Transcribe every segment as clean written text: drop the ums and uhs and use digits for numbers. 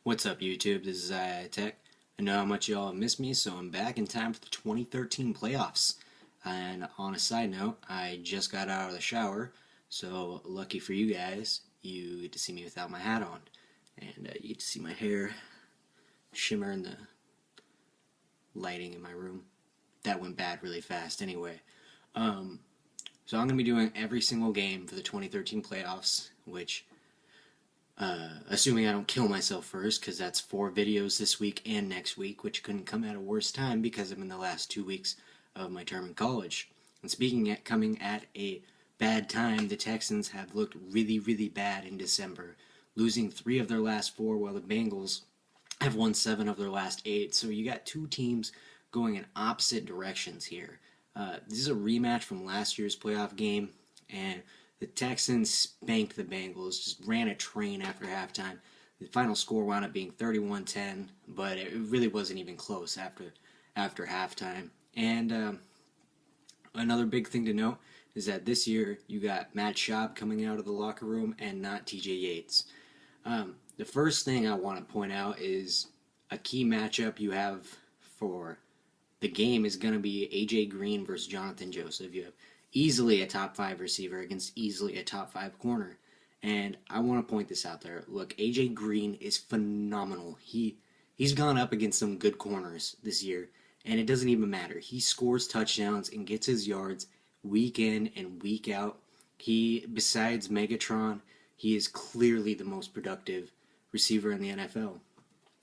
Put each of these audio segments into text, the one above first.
What's up, YouTube? This is Tech. I know how much y'all have missed me, so I'm back in time for the 2013 playoffs. And on a side note, I just got out of the shower, so lucky for you guys, you get to see me without my hat on. And you get to see my hair shimmer in the lighting in my room. That went bad really fast anyway. So I'm going to be doing every single game for the 2013 playoffs, which assuming I don't kill myself first, because that's 4 videos this week and next week, which couldn't come at a worse time because I'm in the last 2 weeks of my term in college. And speaking at coming at a bad time, the Texans have looked really, really bad in December, losing 3 of their last 4, while the Bengals have won 7 of their last 8. So you got 2 teams going in opposite directions here. This is a rematch from last year's playoff game, and the Texans spanked the Bengals, just ran a train after halftime. The final score wound up being 31-10, but it really wasn't even close after halftime. And another big thing to note is that this year you got Matt Schaub coming out of the locker room and not TJ Yates. The first thing I want to point out is a key matchup you have for the game is going to be A.J. Green versus Jonathan Joseph. You have easily a top 5 receiver against easily a top 5 corner. And I want to point this out there. Look, A.J. Green is phenomenal. He's gone up against some good corners this year, and it doesn't even matter. He scores touchdowns and gets his yards week in and week out. Besides Megatron, he is clearly the most productive receiver in the NFL.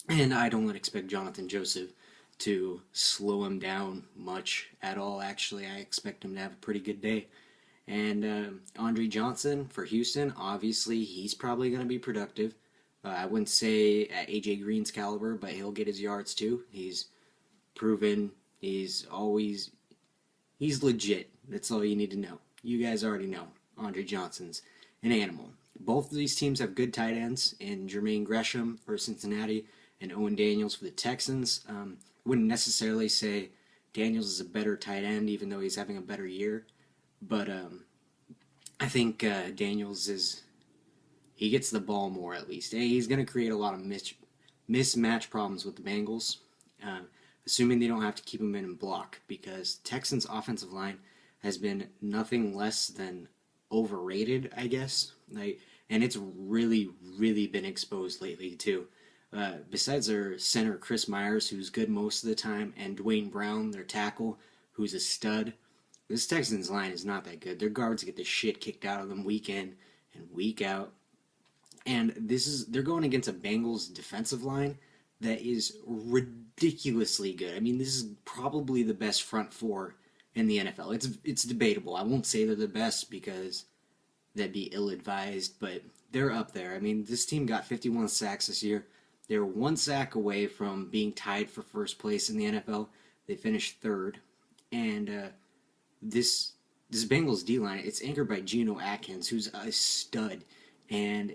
And I don't expect Jonathan Joseph to slow him down much at all. Actually, I expect him to have a pretty good day. And Andre Johnson for Houston, obviously, he's probably going to be productive. I wouldn't say at A.J. Green's caliber, but he'll get his yards too. He's proven. He's legit. That's all you need to know. You guys already know. Andre Johnson's an animal. Both of these teams have good tight ends in Jermaine Gresham for Cincinnati and Owen Daniels for the Texans. Wouldn't necessarily say Daniels is a better tight end, even though he's having a better year. But I think Daniels he gets the ball more at least. He's going to create a lot of mismatch problems with the Bengals, assuming they don't have to keep him in and block, because Texans' offensive line has been nothing less than overrated, I guess. And it's really, really been exposed lately too. Besides their center, Chris Myers, who's good most of the time, and Dwayne Brown, their tackle, who's a stud, this Texans line is not that good. Their guards get the shit kicked out of them week in and week out. And they're going against a Bengals defensive line that is ridiculously good. I mean, this is probably the best front 4 in the NFL. It's debatable. I won't say they're the best because that'd be ill-advised, but they're up there. I mean, this team got 51 sacks this year. They were 1 sack away from being tied for first place in the NFL. They finished 3rd. And this Bengals D-line, it's anchored by Geno Atkins, who's a stud. And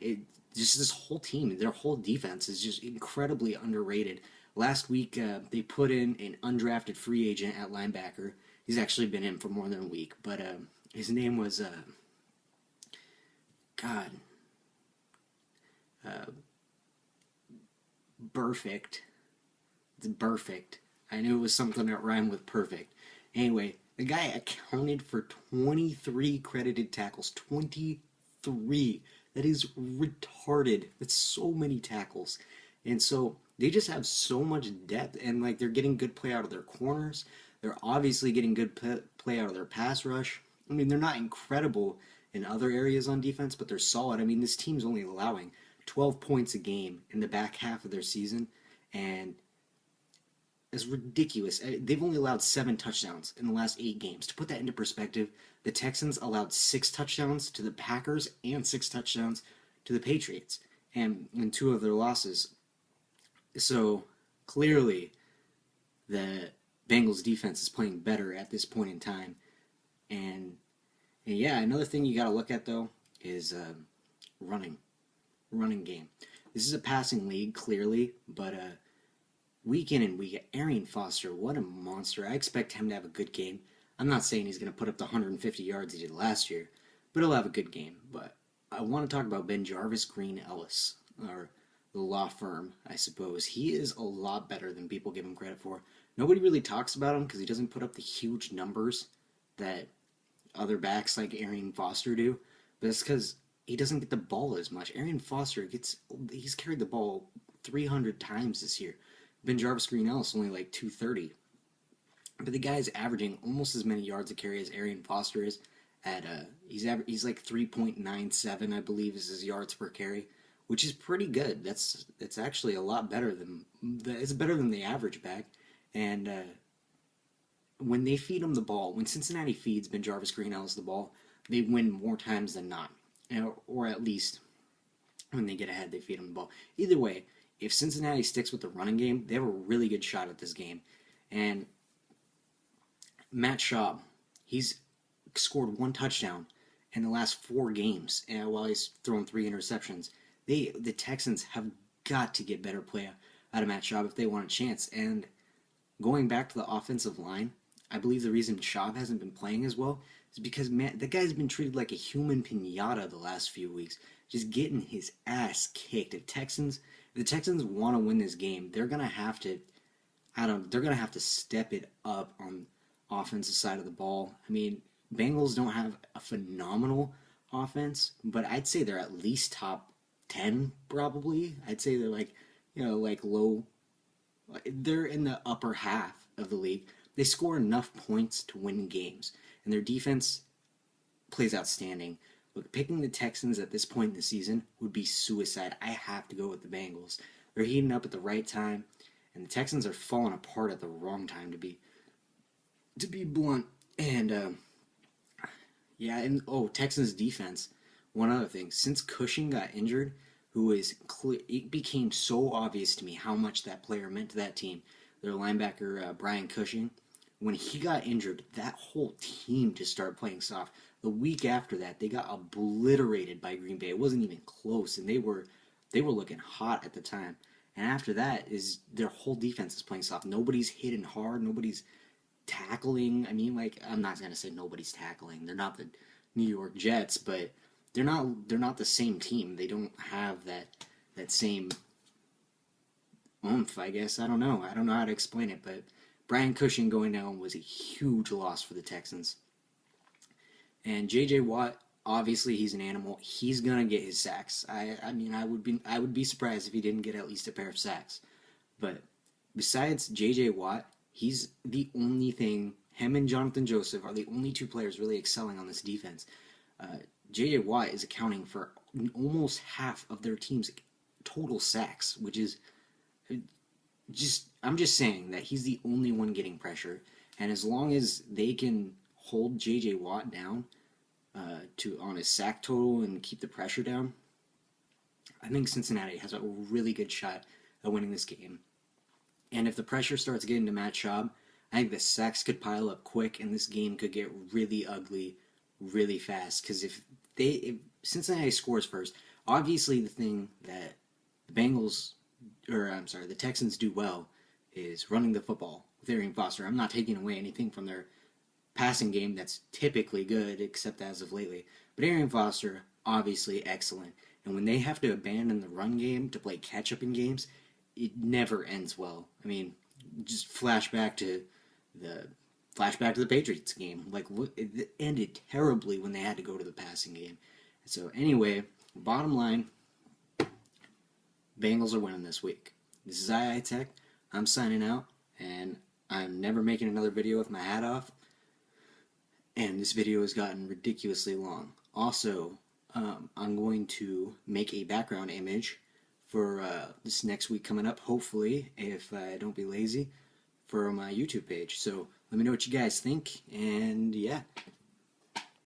this whole team, their whole defense is just incredibly underrated. Last week, they put in an undrafted free agent at linebacker. He's actually been in for more than a week. But his name was... Perfect. It's perfect. I knew it was something that rhymed with perfect. Anyway, the guy accounted for 23 credited tackles. 23. That is retarded. That's so many tackles. And so they just have so much depth, and they're getting good play out of their corners. They're obviously getting good play out of their pass rush. I mean, they're not incredible in other areas on defense, but they're solid. I mean, this team's only allowing 12 points a game in the back half of their season, and it's ridiculous. They've only allowed 7 touchdowns in the last 8 games. To put that into perspective, the Texans allowed 6 touchdowns to the Packers and 6 touchdowns to the Patriots, and in 2 of their losses. So clearly, the Bengals defense is playing better at this point in time, and yeah, another thing you got to look at though is running game. This is a passing league, clearly, but week in and week out, Arian Foster, what a monster. I expect him to have a good game. I'm not saying he's going to put up the 150 yards he did last year, but he'll have a good game. But I want to talk about Ben Jarvis Green-Ellis, or the law firm, I suppose. He is a lot better than people give him credit for. Nobody really talks about him because he doesn't put up the huge numbers that other backs like Arian Foster do, but it's because he doesn't get the ball as much. Arian Foster he's carried the ball 300 times this year. Ben Jarvis Green-Ellis only like 230. But the guy's averaging almost as many yards a carry as Arian Foster is. He's like 3.97, I believe, is his yards per carry, which is pretty good. That's actually a lot better it's better than the average back. And when they feed him the ball, when Cincinnati feeds Ben Jarvis Green-Ellis the ball, they win more times than not, or at least when they get ahead, they feed him the ball. Either way, if Cincinnati sticks with the running game, they have a really good shot at this game. And Matt Schaub, he's scored 1 touchdown in the last 4 games, and while he's thrown 3 interceptions. The Texans have got to get better play out of Matt Schaub if they want a chance. And going back to the offensive line, I believe the reason Schaub hasn't been playing as well is because, man, the guy's been treated like a human pinata the last few weeks, just getting his ass kicked. If the Texans want to win this game, they're gonna have to, they're gonna have to step it up on offensive side of the ball. I mean, Bengals don't have a phenomenal offense, but I'd say they're at least top 10 probably. I'd say they're like, like low. They're in the upper half of the league. They score enough points to win games, and their defense plays outstanding. But picking the Texans at this point in the season would be suicide. I have to go with the Bengals. They're heating up at the right time, and the Texans are falling apart at the wrong time, to be blunt. And Texans defense. One other thing, since Cushing got injured, it became so obvious to me how much that player meant to that team. Their linebacker, Brian Cushing, when he got injured, that whole team just started playing soft. The week after that, they got obliterated by Green Bay. It wasn't even close, and they were looking hot at the time. And after that, their whole defense is playing soft. Nobody's hitting hard. Nobody's tackling. I mean, like, I'm not gonna say nobody's tackling. They're not the New York Jets, but they're not the same team. They don't have that same oomph, I guess. I don't know how to explain it, but Brian Cushing going down was a huge loss for the Texans. And J.J. Watt, obviously he's an animal. He's gonna get his sacks. I mean, I would be surprised if he didn't get at least a pair of sacks. But besides J.J. Watt, he's the only thing. Him and Jonathan Joseph are the only 2 players really excelling on this defense. J.J. Watt is accounting for almost half of their team's total sacks, which is I'm just saying that he's the only one getting pressure, and as long as they can hold J.J. Watt down on his sack total and keep the pressure down, I think Cincinnati has a really good shot at winning this game. And if the pressure starts getting to Matt Schaub, I think the sacks could pile up quick, and this game could get really ugly really fast. Because if Cincinnati scores first, obviously the thing that the Texans do well is running the football with Arian Foster. I'm not taking away anything from their passing game that's typically good, except as of lately. But Arian Foster, obviously excellent. And when they have to abandon the run game to play catch-up in games, it never ends well. I mean, just flashback to the Patriots game. Like, it ended terribly when they had to go to the passing game. So anyway, bottom line, Bengals are winning this week. This is Tech. I'm signing out, and I'm never making another video with my hat off. And this video has gotten ridiculously long. Also, I'm going to make a background image for this next week coming up, hopefully, if I don't be lazy, for my YouTube page. So let me know what you guys think, and yeah.